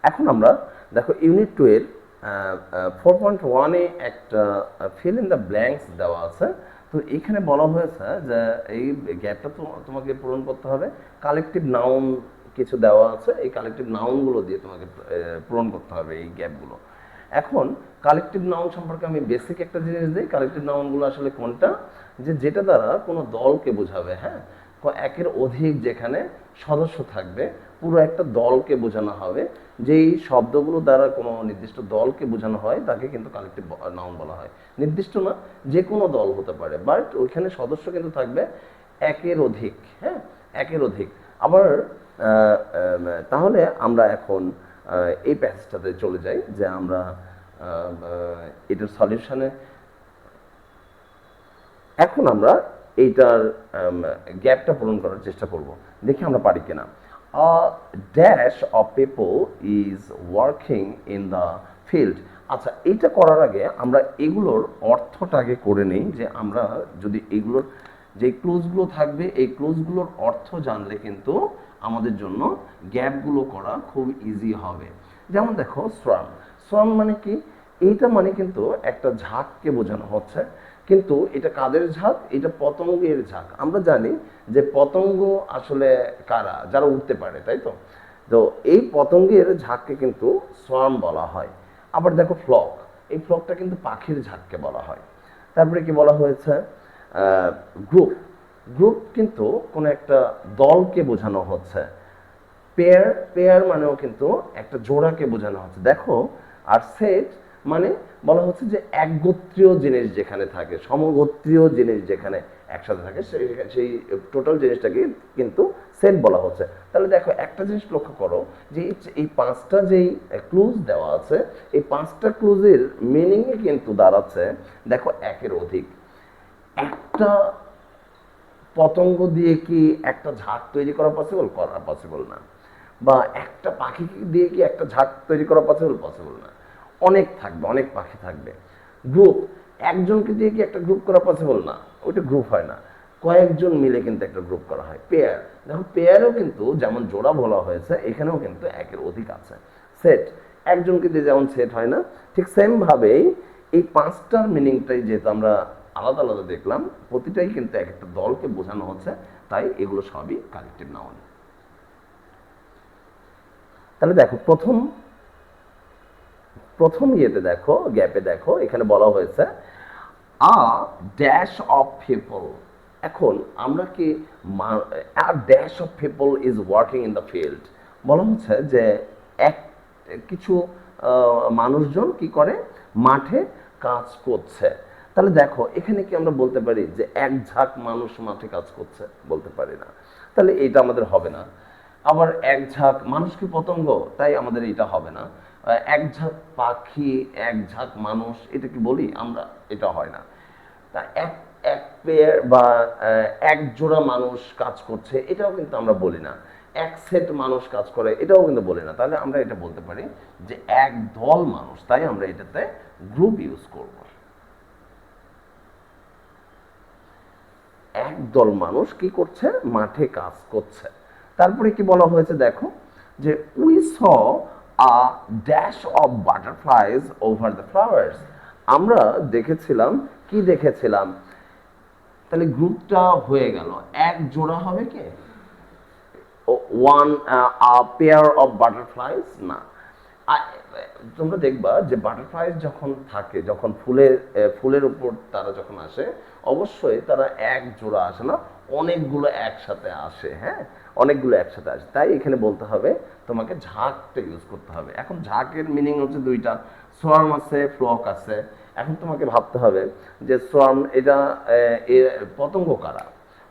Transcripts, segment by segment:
এখন আমরা দেখো ইউনিট 2 এর 4.1 এ একটা ফিল ইন দ্য ব্ল্যাঙ্কস দেওয়া আছে। তো এখানে বলা হয়েছে যে এই গ্যাপটা তোমাকে পূরণ করতে হবে। কালেকটিভ নাউন কিছু দেওয়া আছে, এই কালেকটিভ নাউনগুলো দিয়ে তোমাকে পূরণ করতে হবে এই গ্যাপগুলো। এখন কালেকটিভ নাউন সম্পর্কে আমি বেসিক একটা জিনিস দিই। কালেকটিভ নাউনগুলো আসলে কোনটা, যেটা দ্বারা কোনো দলকে বোঝাবে। হ্যাঁ, একের অধিক যেখানে সদস্য থাকবে, পুরো একটা দলকে বোঝানো হবে। যেই শব্দগুলো দ্বারা কোনো নির্দিষ্ট দলকে বোঝানো হয় তাকে কিন্তু কালেকটিভ নাউন বলা হয়। নির্দিষ্ট না, যে কোনো দল হতে পারে, বাট ওইখানে সদস্য কিন্তু থাকবে একের অধিক। হ্যাঁ, একের অধিক। আবার তাহলে আমরা এখন এই প্যাসেজটাতে চলে যাই, যে আমরা এটার সলিউশনে এখন আমরা এইটার গ্যাপটা পূরণ করার চেষ্টা করব, দেখি আমরা পারি কিনা। আ dash of people is working in the field. আচ্ছা, এইটা করার আগে আমরা এগুলোর অর্থটা আগে করে নিই, যে আমরা যদি এগুলোর যে ক্লোজগুলো থাকবে এই ক্লোজগুলোর অর্থ জানলে কিন্তু আমাদের জন্য গ্যাপগুলো করা খুব ইজি হবে। যেমন দেখো, শ্রম। শ্রম মানে কি? এইটা মানে কিন্তু একটা ঝাঁককে বোঝানো হচ্ছে। কিন্তু এটা কাদের ঝাঁক? এটা পতঙ্গের ঝাঁক। আমরা জানি যে পতঙ্গ আসলে কারা? যারা উঠতে পারে, তাই তো? তো এই পতঙ্গের ঝাঁককে কিন্তু সোয়ার্ম বলা হয়। আবার দেখো ফ্লক, এই ফ্লকটা কিন্তু পাখির ঝাঁককে বলা হয়। তারপরে কি বলা হয়েছে? গ্রুপ। গ্রুপ কিন্তু কোনো একটা দলকে বোঝানো হচ্ছে। পেয়ার, পেয়ার মানেও কিন্তু একটা জোড়াকে বোঝানো হচ্ছে, দেখো। আর সেট মানে বলা হচ্ছে যে একগোত্রীয় জিনিস যেখানে থাকে, সমগোত্রীয় জিনিস যেখানে একসাথে থাকে, সেই টোটাল জিনিসটাকে কিন্তু সেট বলা হচ্ছে। তাহলে দেখো একটা জিনিস লক্ষ্য করো, যে এই পাঁচটা যেই ক্লুজ দেওয়া আছে, এই পাঁচটা ক্লুজের মিনিংই কিন্তু দাঁড়াচ্ছে দেখো একের অধিক। একটা পতঙ্গ দিয়ে কি একটা ঝাঁক তৈরি করা পসিবল? করা পসিবল না। বা একটা পাখি দিয়ে কি একটা ঝাঁক তৈরি করা পসিবল? পসিবল না। অনেক থাকবে, অনেক পাখি থাকবে। গ্রুপ, একজনকে দিয়ে কি একটা গ্রুপ করা পসিবল না, ওইটা গ্রুপ হয় না। কয়েকজন মিলে কিন্তু একটা গ্রুপ করা হয়। পেয়ার, দেখো পেয়ারও কিন্তু যেমন জোড়া বলা হয়েছে, এখানেও কিন্তু একের অধিক আছে। সেট, একজনকে দিয়ে যেমন সেট হয় না, ঠিক সেম ভাবেই এই পাঁচটার মিনিংটাই যেহেতু আমরা আলাদা আলাদা দেখলাম, প্রতিটাই কিন্তু এক একটা দলকে বোঝানো হচ্ছে, তাই এগুলো সবই কালেক্টিভ নাউন। তাহলে দেখো প্রথম প্রথম ইয়েতে দেখো, গ্যাপে দেখো, এখানে বলা হয়েছে আ ড্যাশ অফ পিপল। এখন আমরা কি আ dash of people is working in the field, বলা হচ্ছে যে এক কিছু মানুষজন কি করে, মাঠে কাজ করছে। তাহলে দেখো এখানে কি আমরা বলতে পারি যে এক ঝাঁক মানুষ মাঠে কাজ করছে? বলতে পারি না, তাহলে এটা আমাদের হবে না। আবার এক ঝাঁক মানুষ কি পতঙ্গ? তাই আমাদের এটা হবে না। এক ঝাঁক পাখি, এক ঝাঁক মানুষ, এটা কি বলি আমরা? এটা হয় না। তা এক এক পেয়ার বা এক জোড়া মানুষ কাজ করছে, এটাও কিন্তু আমরা বলি না। এক সেট মানুষ কাজ করে, এটাও কিন্তু বলি না। তাহলে আমরা এটা বলতে পারি যে এক দল মানুষ, তাই আমরা এটাতে গ্রুপ ইউজ করব। একদল মানুষ কি করছে? মাঠে কাজ করছে। তারপরে কি বলা হয়েছে দেখো, যে we saw a dash of butterflies over the flowers. আমরা দেখেছিলাম, কি দেখেছিলাম? তাহলে গ্রুপটা হয়ে গেল, এক জোড়া হবে কি ওয়ান পেয়ার অফ বাটারফ্লাইজ না। তোমরা দেখবা যে বাটারফ্লাইজ যখন থাকে, যখন ফুলের উপর তারা যখন আসে, অবশ্যই তারা এক জোড়া আসে না, অনেকগুলো একসাথে আসে। হ্যাঁ, অনেকগুলো একসাথে আসে, তাই এখানে বলতে হবে তোমাকে ঝাঁকটা ইউজ করতে হবে। এখন ঝাঁকের মিনিং হচ্ছে দুইটা, সোয়ার্ম আছে, ফ্লক আছে। এখন তোমাকে ভাবতে হবে যে সোয়ার্ম এটা পতঙ্গ কারা?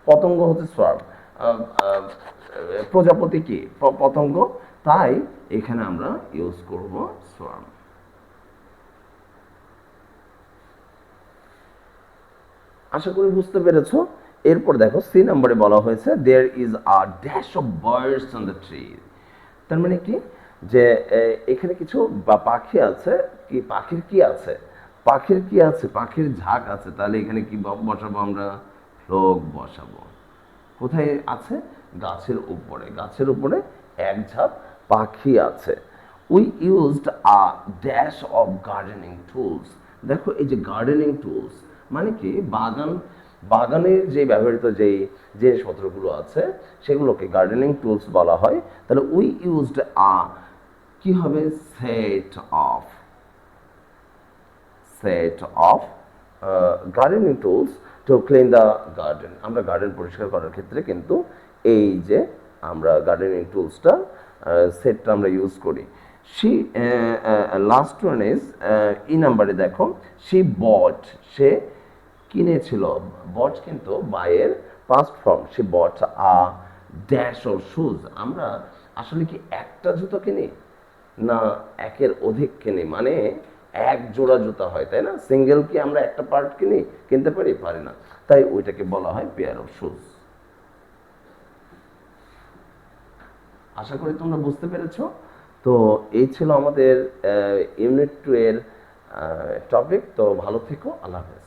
পতঙ্গ হচ্ছে সোয়ার্ম। প্রজাপতি কি? পতঙ্গ। তাই এখানে আমরা ইউজ করব সোয়ার্ম। আশা করি বুঝতে পেরেছ। এরপর দেখো সি নম্বরে বলা হয়েছে there is a dash of birds on the tree. তার মানে কি, যে এখানে কিছু বা পাখি আছে। কি পাখির কি আছে? পাখির কি আছে? পাখির ঝাঁক আছে। তাহলে এখানে কি বসাবো আমরা? ফ্লক বসাবো। কোথায় আছে? গাছের উপরে। গাছের উপরে এক ঝাঁক পাখি আছে। We used a dash of gardening tools. দেখো এই যে গার্ডেনিং টুলস মানে কি, বাগানের যে ব্যবহৃত যে জিনিসপত্রগুলো আছে সেগুলোকে গার্ডেনিং টুলস বলা হয়। তাহলে উই ইউজড আ কি হবে, set of gardening tools to clean the garden. আমরা গার্ডেন পরিষ্কার করার ক্ষেত্রে কিন্তু এই যে আমরা গার্ডেনিং টুলসটা সেটটা আমরা ইউজ করি। See last one is E নাম্বারে দেখো, সে কিনেছিল। বট কিন্তু বাইয়ের পাস্ট ফর্ম। সে bought a dash of shoes. আমরা আসলে কি একটা জুতো কিনি না একের অধিক কিনি, মানে এক জোড়া জুতা হয় তাই না, সিঙ্গেল কি আমরা একটা পার্ট কিনতে পারি না, তাই ওইটাকে বলা হয় পেয়ার অফ শুজ। আশা করি তোমরা বুঝতে পেরেছো। তো এই ছিল আমাদের ইউনিট 2 এর টপিক। তো ভালো থেকো, আল্লাহ হাফেজ।